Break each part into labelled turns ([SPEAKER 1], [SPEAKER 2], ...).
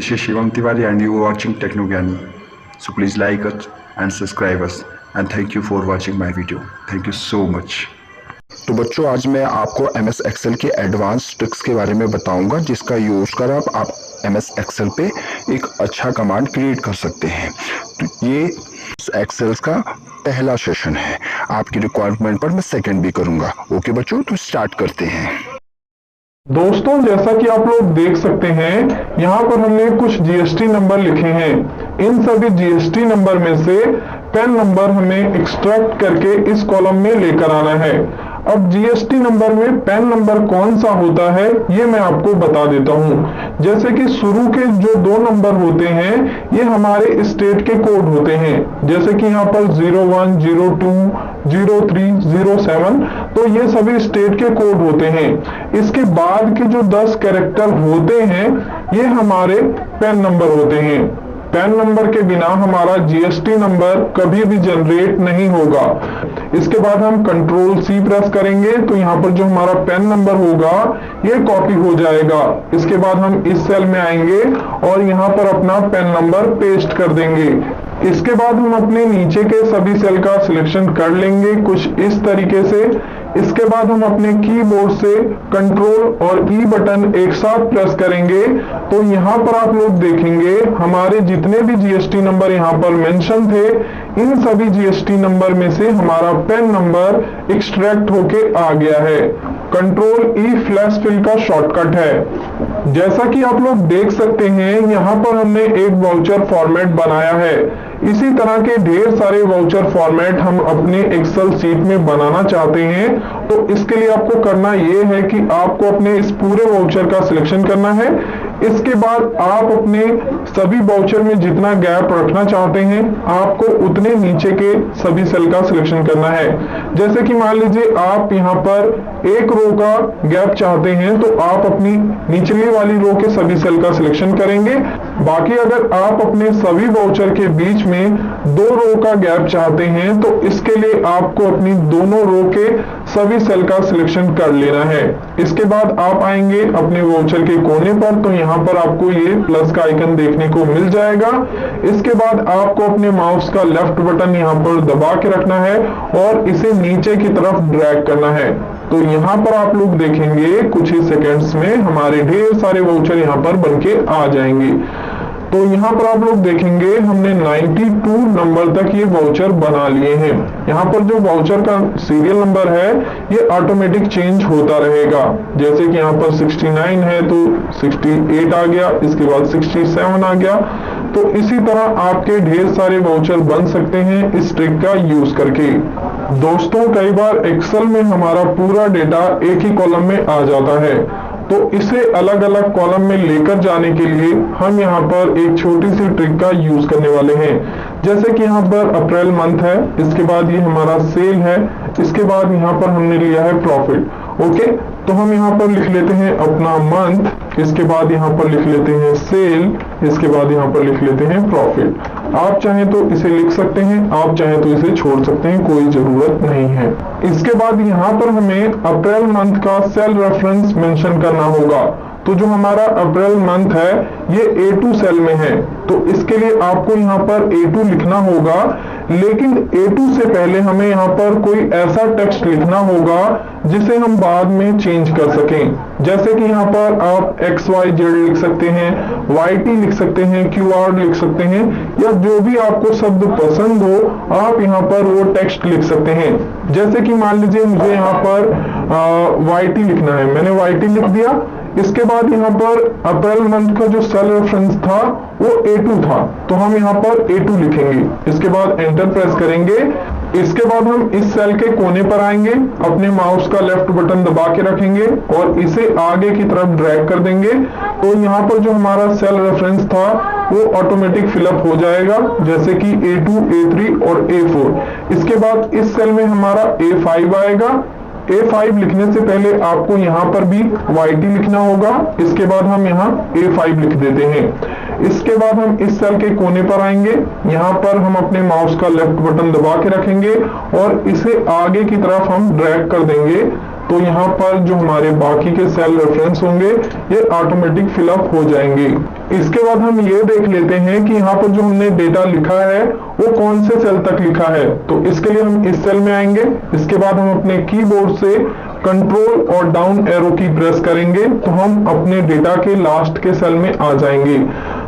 [SPEAKER 1] This is Shivam Tiwari and you are watching Techno gyani. So please like us and subscribe us and thank you for watching my video. Thank you so much.
[SPEAKER 2] तो बच्चों आज मैं आपको MS Excel के advance tricks के बारे में बताऊंगा जिसका यूज कर आप MS एक्सेल पे एक अच्छा कमांड क्रिएट कर सकते हैं। तो ये एक्सेल का पहला सेशन है, आपकी रिक्वायरमेंट पर मैं सेकंड भी करूंगा। ओके बच्चों, तो स्टार्ट करते हैं।
[SPEAKER 3] दोस्तों जैसा कि आप लोग देख सकते हैं यहाँ पर हमने कुछ जीएसटी नंबर लिखे हैं। इन सभी जीएसटी नंबर में से पैन नंबर हमें एक्सट्रैक्ट करके इस कॉलम में लेकर आना है। अब जीएसटी नंबर में पैन नंबर कौन सा होता है ये मैं आपको बता देता हूँ। जैसे कि शुरू के जो दो नंबर होते हैं ये हमारे स्टेट के कोड होते हैं, जैसे कि यहाँ पर 01, 02, 03, 07, तो ये सभी स्टेट के कोड होते हैं। इसके बाद के जो 10 कैरेक्टर होते हैं ये हमारे पैन नंबर होते हैं। पैन नंबर के बिना हमारा जीएसटी नंबर कभी भी जनरेट नहीं होगा। इसके बाद हम कंट्रोल सी प्रेस करेंगे तो यहाँ पर जो हमारा पैन नंबर होगा ये कॉपी हो जाएगा। इसके बाद हम इस सेल में आएंगे और यहाँ पर अपना पैन नंबर पेस्ट कर देंगे। इसके बाद हम अपने नीचे के सभी सेल का सिलेक्शन कर लेंगे कुछ इस तरीके से। इसके बाद हम अपने कीबोर्ड से कंट्रोल और ई बटन एक साथ प्रेस करेंगे तो यहाँ पर आप लोग देखेंगे हमारे जितने भी जीएसटी नंबर यहाँ पर मेंशन थे इन सभी जीएसटी नंबर में से हमारा पैन नंबर एक्सट्रैक्ट होके आ गया है। कंट्रोल ई फ्लैश फिल का शॉर्टकट है। जैसा कि आप लोग देख सकते हैं यहाँ पर हमने एक वाउचर फॉर्मेट बनाया है। इसी तरह के ढेर सारे वाउचर फॉर्मेट हम अपने एक्सेल शीट में बनाना चाहते हैं। तो इसके लिए आपको करना ये है कि आपको अपने इस पूरे वाउचर का सिलेक्शन करना है। इसके बाद आप अपने सभी वाउचर में जितना गैप रखना चाहते हैं आपको उतने नीचे के सभी सेल का सिलेक्शन करना है। जैसे कि मान लीजिए आप यहाँ पर एक रो का गैप चाहते हैं तो आप अपनी निचली वाली रो के सभी सेल का सिलेक्शन करेंगे। बाकी अगर आप अपने सभी वाउचर के बीच में 2 रो का गैप चाहते हैं तो इसके लिए आपको अपनी दोनों रो के सभी सेल का सिलेक्शन कर लेना है। इसके बाद आप आएंगे अपने वाउचर के कोने पर तो यहाँ पर आपको ये प्लस का आइकन देखने को मिल जाएगा। इसके बाद आपको अपने माउस का लेफ्ट बटन यहाँ पर दबा के रखना है और इसे नीचे की तरफ ड्रैग करना है। तो यहाँ पर आप लोग देखेंगे कुछ ही सेकेंड्स में हमारे ढेर सारे वाउचर यहाँ पर बनके आ जाएंगे। तो यहाँ पर आप लोग देखेंगे हमने 92 नंबर तक ये वाउचर बना लिए हैं। यहाँ पर जो वाउचर का सीरियल नंबर है ये ऑटोमेटिक चेंज होता रहेगा। जैसे कि यहाँ पर 69 है तो 68 आ गया, इसके बाद 67 आ गया। तो इसी तरह आपके ढेर सारे वाउचर बन सकते हैं इस ट्रिक का यूज करके। दोस्तों कई बार एक्सेल में हमारा पूरा डेटा एक ही कॉलम में आ जाता है तो इसे अलग अलग कॉलम में लेकर जाने के लिए हम यहाँ पर एक छोटी सी ट्रिक का यूज करने वाले हैं। जैसे कि यहाँ पर अप्रैल मंथ है, इसके बाद ये हमारा सेल है, इसके बाद यहाँ पर हमने लिया है प्रॉफिट। ओके, तो हम यहाँ पर लिख लेते हैं अपना मंथ, इसके बाद यहाँ पर लिख लेते हैं सेल, इसके बाद यहाँ पर लिख लेते हैं प्रॉफिट। आप चाहें तो इसे लिख सकते हैं, आप चाहें तो इसे छोड़ सकते हैं, कोई जरूरत नहीं है। इसके बाद यहाँ पर हमें अप्रैल मंथ का सेल रेफरेंस मेंशन करना होगा। तो जो हमारा अप्रैल मंथ है ये A2 सेल में है तो इसके लिए आपको यहाँ पर A2 लिखना होगा। लेकिन A2 से पहले हमें यहाँ पर कोई ऐसा टेक्स्ट लिखना होगा जिसे हम बाद में चेंज कर सकें। जैसे कि यहाँ पर आप XYZ लिख सकते हैं, YT लिख सकते हैं, QR लिख सकते हैं या जो भी आपको शब्द पसंद हो आप यहाँ पर वो टेक्स्ट लिख सकते हैं। जैसे कि मान लीजिए मुझे यहाँ पर YT लिखना है, मैंने YT लिख दिया। इसके बाद यहाँ पर अप्रैल मंथ का जो सेल रेफरेंस था वो A2 था तो हम यहाँ पर A2 लिखेंगे। इसके बाद एंटर प्रेस करेंगे। इसके बाद हम इस सेल के कोने पर आएंगे, अपने माउस का लेफ्ट बटन दबा के रखेंगे और इसे आगे की तरफ ड्रैग कर देंगे। तो यहाँ पर जो हमारा सेल रेफरेंस था वो ऑटोमेटिक फिलअप हो जाएगा, जैसे कि A2, A3 और A4। इसके बाद इस सेल में हमारा A5 आएगा। A5 लिखने से पहले आपको यहाँ पर भी YT लिखना होगा। इसके बाद हम यहाँ A5 लिख देते हैं। इसके बाद हम इस सेल के कोने पर आएंगे, यहाँ पर हम अपने माउस का लेफ्ट बटन दबा के रखेंगे और इसे आगे की तरफ हम ड्रैग कर देंगे तो यहाँ पर जो हमारे बाकी के सेल रेफरेंस होंगे ये ऑटोमेटिक फिलअप हो जाएंगे। इसके बाद हम ये देख लेते हैं कि यहाँ पर जो हमने डेटा लिखा है वो कौन से सेल तक लिखा है। तो इसके लिए हम इस सेल में आएंगे, इसके बाद हम अपने कीबोर्ड से कंट्रोल और डाउन एरो की प्रेस करेंगे तो हम अपने डेटा के लास्ट के सेल में आ जाएंगे।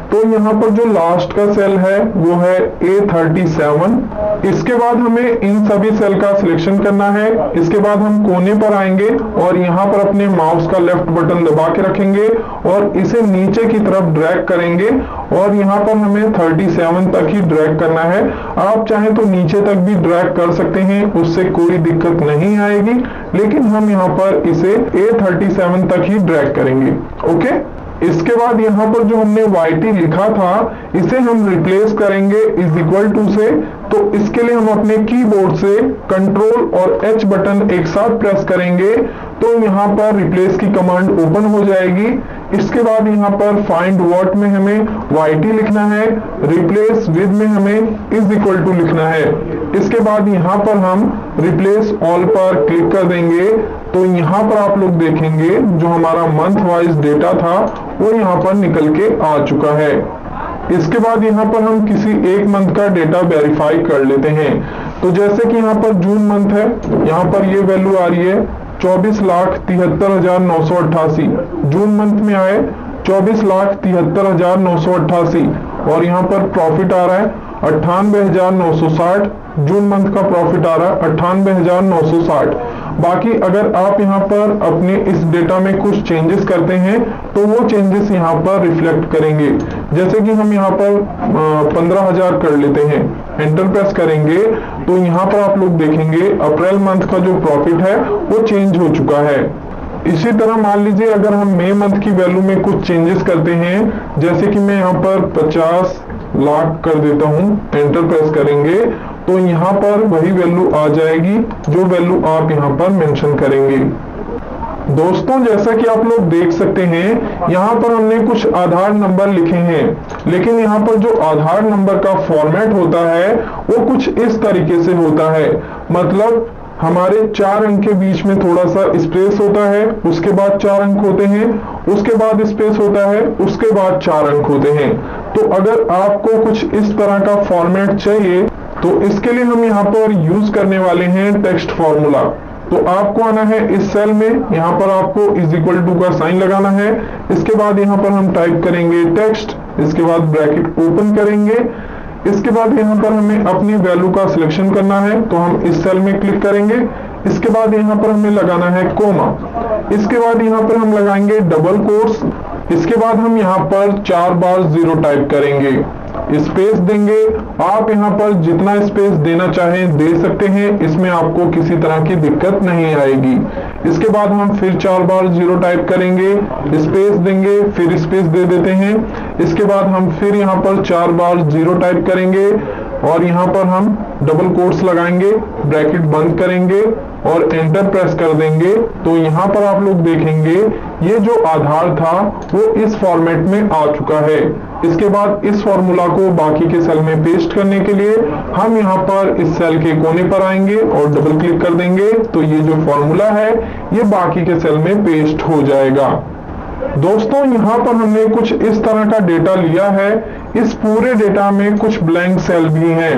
[SPEAKER 3] तो यहाँ पर जो लास्ट का सेल है वो है A37। इसके बाद हमें इन सभी सेल का सिलेक्शन करना है। इसके बाद हम कोने पर आएंगे और यहाँ पर अपने माउस का लेफ्ट बटन दबा के रखेंगे और इसे नीचे की तरफ ड्रैग करेंगे और यहाँ पर हमें 37 तक ही ड्रैग करना है। आप चाहें तो नीचे तक भी ड्रैग कर सकते हैं, उससे कोई दिक्कत नहीं आएगी, लेकिन हम यहाँ पर इसे A37 तक ही ड्रैग करेंगे। ओके, इसके बाद यहाँ पर जो हमने YT लिखा था इसे हम रिप्लेस करेंगे इज इक्वल टू से। तो इसके लिए हम अपने कीबोर्ड से कंट्रोल और H बटन एक साथ प्रेस करेंगे तो यहाँ पर रिप्लेस की कमांड ओपन हो जाएगी। इसके बाद यहाँ पर फाइंड व्हाट में हमें YT लिखना है, रिप्लेस विद में हमें इज इक्वल टू लिखना है। इसके बाद यहाँ पर हम रिप्लेस ऑल पर क्लिक कर देंगे तो यहाँ पर आप लोग देखेंगे जो हमारा मंथ वाइज डेटा था वो यहाँ पर निकल के आ चुका है। इसके बाद यहाँ पर हम किसी एक मंथ का डेटा वेरीफाई कर लेते हैं। तो जैसे कि यहाँ पर जून मंथ है, यहाँ पर ये वैल्यू आ रही है 24,73,988। जून मंथ में आए 24,73,988 और यहाँ पर प्रॉफिट आ रहा है 98,960। जून मंथ का प्रॉफिट आ रहा है 98,960। बाकी अगर आप यहाँ पर अपने इस डेटा में कुछ चेंजेस करते हैं तो वो चेंजेस यहाँ पर रिफ्लेक्ट करेंगे। जैसे कि हम यहाँ पर 15,000 कर लेते हैं, एंटर प्रेस करेंगे तो यहाँ पर आप लोग देखेंगे अप्रैल मंथ का जो प्रॉफिट है वो चेंज हो चुका है। इसी तरह मान लीजिए अगर हम मई मंथ की वैल्यू में कुछ चेंजेस करते हैं, जैसे कि मैं यहाँ पर 50 लाख कर देता हूँ, एंटर प्रेस करेंगे तो यहाँ पर वही वैल्यू आ जाएगी जो वैल्यू आप यहाँ पर मेंशन करेंगे। दोस्तों जैसा कि आप लोग देख सकते हैं यहाँ पर हमने कुछ आधार नंबर लिखे हैं, लेकिन यहाँ पर जो आधार नंबर का फॉर्मेट होता है वो कुछ इस तरीके से होता है। मतलब हमारे 4 अंक के बीच में थोड़ा सा स्पेस होता है, उसके बाद 4 अंक होते हैं, उसके बाद स्पेस होता है, उसके बाद 4 अंक होते हैं। तो अगर आपको कुछ इस तरह का फॉर्मेट चाहिए तो इसके लिए हम यहाँ पर यूज करने वाले हैं टेक्स्ट फॉर्मूला। तो आपको आना है इस सेल में, यहाँ पर आपको इज इक्वल टू का साइन लगाना है। इसके बाद यहाँ पर हम टाइप करेंगे टेक्स्ट, इसके बाद ब्रैकेट ओपन करेंगे। इसके बाद यहाँ पर हमें अपनी वैल्यू का सिलेक्शन करना है तो हम इस सेल में क्लिक करेंगे। इसके बाद यहाँ पर हमें लगाना है कोमा। इसके बाद यहाँ पर हम लगाएंगे डबल कोट्स। इसके बाद हम यहाँ पर 4 बार 0 टाइप करेंगे, स्पेस देंगे। आप यहाँ पर जितना स्पेस देना चाहें दे सकते हैं, इसमें आपको किसी तरह की दिक्कत नहीं आएगी। इसके बाद हम फिर 4 बार 0 टाइप करेंगे, स्पेस देंगे, फिर स्पेस दे देते हैं। इसके बाद हम फिर यहाँ पर 4 बार 0 टाइप करेंगे और यहाँ पर हम डबल कोट्स लगाएंगे, ब्रैकेट बंद करेंगे और एंटर प्रेस कर देंगे। तो यहाँ पर आप लोग देखेंगे ये जो आधार था वो इस फॉर्मेट में आ चुका है। इसके बाद इस फॉर्मूला को बाकी के सेल में पेस्ट करने के लिए हम यहाँ पर इस सेल के कोने पर आएंगे और डबल क्लिक कर देंगे तो ये जो फॉर्मूला है ये बाकी के सेल में पेस्ट हो जाएगा। दोस्तों यहाँ पर हमने कुछ इस तरह का डेटा लिया है। इस पूरे डेटा में कुछ ब्लैंक सेल भी हैं।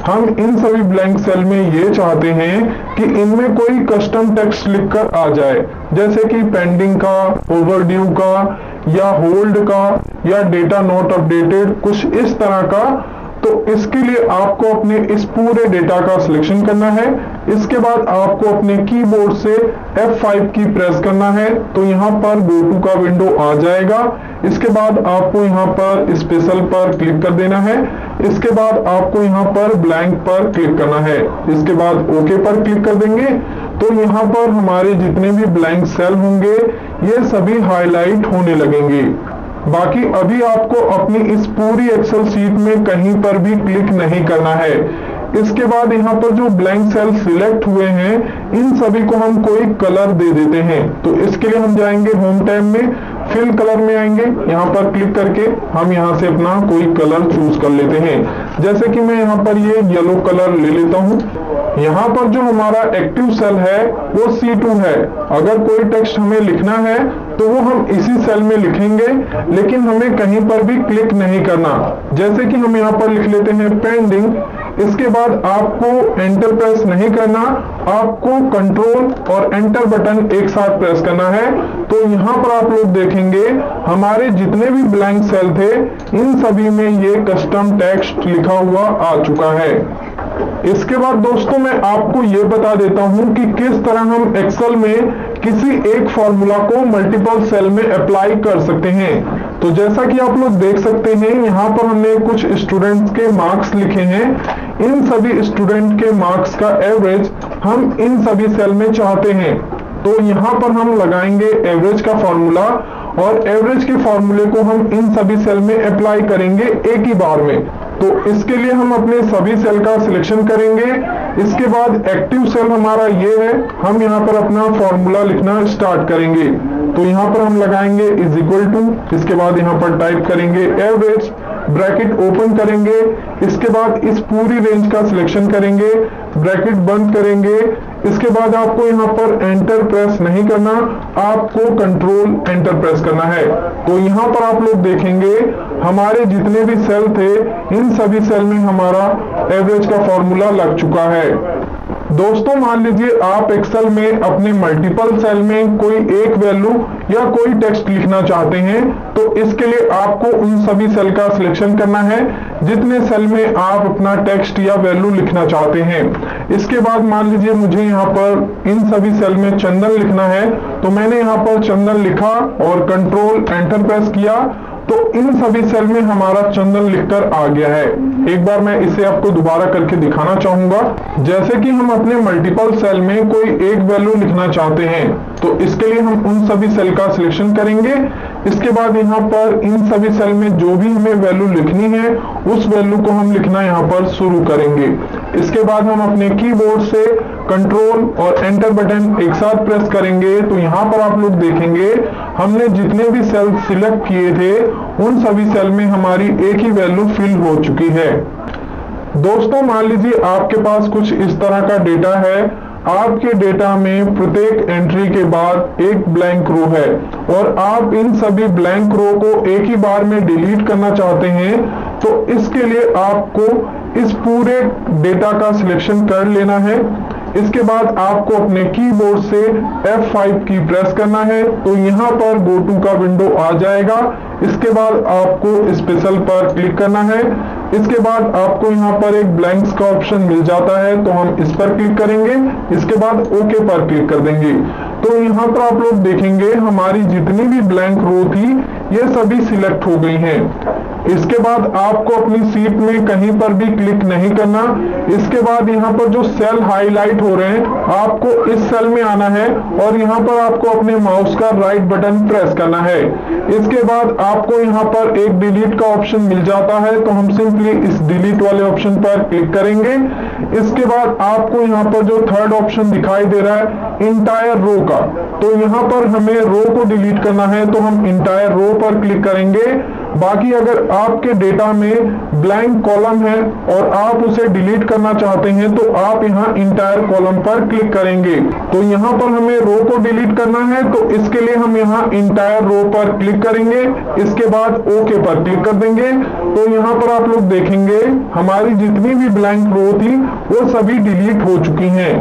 [SPEAKER 3] हम इन सभी ब्लैंक सेल में ये चाहते हैं कि इनमें कोई कस्टम टेक्स्ट लिखकर आ जाए, जैसे कि पेंडिंग का, ओवरड्यू का या होल्ड का या डेटा नॉट अपडेटेड, कुछ इस तरह का। तो इसके लिए आपको अपने इस पूरे डेटा का सिलेक्शन करना है। इसके बाद आपको अपने कीबोर्ड से F5 की प्रेस करना है तो यहाँ पर गो टू का विंडो आ जाएगा। इसके बाद आपको यहाँ पर स्पेशल पर क्लिक कर देना है। इसके बाद आपको यहाँ पर ब्लैंक पर क्लिक करना है। इसके बाद ओके पर क्लिक कर देंगे तो यहाँ पर हमारे जितने भी ब्लैंक सेल होंगे ये सभी हाईलाइट होने लगेंगे। बाकी अभी आपको अपनी इस पूरी एक्सेल शीट में कहीं पर भी क्लिक नहीं करना है। इसके बाद यहाँ पर जो ब्लैंक सेल सिलेक्ट हुए हैं इन सभी को हम कोई कलर दे देते हैं। तो इसके लिए हम जाएंगे होम टैब में, फिल कलर में आएंगे, यहाँ पर क्लिक करके हम यहाँ से अपना कोई कलर चूज कर लेते हैं। जैसे कि मैं यहाँ पर ये येलो कलर ले लेता हूँ। यहाँ पर जो हमारा एक्टिव सेल है वो C2 है। अगर कोई टेक्स्ट हमें लिखना है तो वो हम इसी सेल में लिखेंगे, लेकिन हमें कहीं पर भी क्लिक नहीं करना। जैसे कि हम यहाँ पर लिख लेते हैं पेंडिंग। इसके बाद आपको एंटर प्रेस नहीं करना, आपको कंट्रोल और एंटर बटन एक साथ प्रेस करना है। तो यहाँ पर आप लोग देखेंगे हमारे जितने भी ब्लैंक सेल थे इन सभी में ये कस्टम टेक्स्ट लिखा हुआ आ चुका है। इसके बाद दोस्तों मैं आपको ये बता देता हूं कि किस तरह हम एक्सेल में किसी एक फॉर्मूला को मल्टीपल सेल में अप्लाई कर सकते हैं। तो जैसा कि आप लोग देख सकते हैं यहाँ पर हमने कुछ स्टूडेंट्स के मार्क्स लिखे हैं। इन सभी स्टूडेंट के मार्क्स का एवरेज हम इन सभी सेल में चाहते हैं। तो यहाँ पर हम लगाएंगे एवरेज का फॉर्मूला और एवरेज के फॉर्मूले को हम इन सभी सेल में अप्लाई करेंगे एक ही बार में। तो इसके लिए हम अपने सभी सेल का सिलेक्शन करेंगे। इसके बाद एक्टिव सेल हमारा ये है, हम यहाँ पर अपना फॉर्मूला लिखना स्टार्ट करेंगे। तो यहाँ पर हम लगाएंगे इज इक्वल टू, इसके बाद यहाँ पर टाइप करेंगे एवरेज, ब्रैकेट ओपन करेंगे। इसके बाद इस पूरी रेंज का सिलेक्शन करेंगे, ब्रैकेट बंद करेंगे। इसके बाद आपको यहाँ पर एंटर प्रेस नहीं करना, आपको कंट्रोल एंटर प्रेस करना है। तो यहाँ पर आप लोग देखेंगे हमारे जितने भी सेल थे इन सभी सेल में हमारा एवरेज का फॉर्मूला लग चुका है। दोस्तों मान लीजिए आप एक्सेल में अपने मल्टीपल सेल में कोई एक वैल्यू या कोई टेक्स्ट लिखना चाहते हैं, तो इसके लिए आपको उन सभी सेल का सिलेक्शन करना है जितने सेल में आप अपना टेक्स्ट या वैल्यू लिखना चाहते हैं। इसके बाद मान लीजिए मुझे यहाँ पर इन सभी सेल में चंदन लिखना है, तो मैंने यहाँ पर चंदन लिखा और कंट्रोल एंटर प्रेस किया, तो इन सभी सेल में हमारा चंदन लिखकर आ गया है। एक बार मैं इसे आपको दोबारा करके दिखाना चाहूंगा। जैसे कि हम अपने मल्टीपल सेल में कोई एक वैल्यू लिखना चाहते हैं, तो इसके लिए हम उन सभी सेल का सिलेक्शन करेंगे। इसके बाद यहाँ पर इन सभी सेल में जो भी हमें वैल्यू लिखनी है उस वैल्यू को हम लिखना यहाँ पर शुरू करेंगे। इसके बाद हम अपने कीबोर्ड से कंट्रोल और एंटर बटन एक साथ प्रेस करेंगे। तो यहाँ पर आप लोग देखेंगे हमने जितने भी सेल सिलेक्ट किए थे उन सभी सेल में हमारी एक ही वैल्यू फिल हो चुकी है। दोस्तों मान लीजिए आपके पास कुछ इस तरह का डेटा है। आपके डेटा में प्रत्येक एंट्री के बाद एक ब्लैंक रो है और आप इन सभी ब्लैंक रो को एक ही बार में डिलीट करना चाहते हैं। तो इसके लिए आपको इस पूरे डेटा का सिलेक्शन कर लेना है। इसके बाद आपको अपने कीबोर्ड से F5 की प्रेस करना है, तो यहाँ पर गो टू का विंडो आ जाएगा। इसके बाद आपको स्पेशल पर क्लिक करना है। इसके बाद आपको यहाँ पर एक ब्लैंक्स का ऑप्शन मिल जाता है, तो हम इस पर क्लिक करेंगे। इसके बाद ओके पर क्लिक कर देंगे। तो यहाँ पर आप लोग देखेंगे हमारी जितनी भी ब्लैंक रो थी ये सभी सिलेक्ट हो गई हैं। इसके बाद आपको अपनी सीट में कहीं पर भी क्लिक नहीं करना। इसके बाद यहाँ पर जो सेल हाईलाइट हो रहे हैं आपको इस सेल में आना है और यहाँ पर आपको अपने माउस का राइट बटन प्रेस करना है। इसके बाद आपको यहाँ पर एक डिलीट का ऑप्शन मिल जाता है, तो हम सिंपली इस डिलीट वाले ऑप्शन पर क्लिक करेंगे। इसके बाद आपको यहाँ पर जो थर्ड ऑप्शन दिखाई दे रहा है इंटायर रो का, तो यहाँ पर हमें रो को डिलीट करना है, तो हम इंटायर रो पर क्लिक करेंगे। बाकी अगर आपके डेटा में ब्लैंक कॉलम है और आप उसे डिलीट करना चाहते हैं तो आप यहाँ इंटायर कॉलम पर क्लिक करेंगे। तो यहाँ पर हमें रो को डिलीट करना है, तो इसके लिए हम यहाँ इंटायर रो पर क्लिक करेंगे। इसके बाद ओके पर क्लिक कर देंगे। तो यहाँ पर आप लोग देखेंगे हमारी जितनी भी ब्लैंक रो थी वो सभी डिलीट हो चुकी हैं।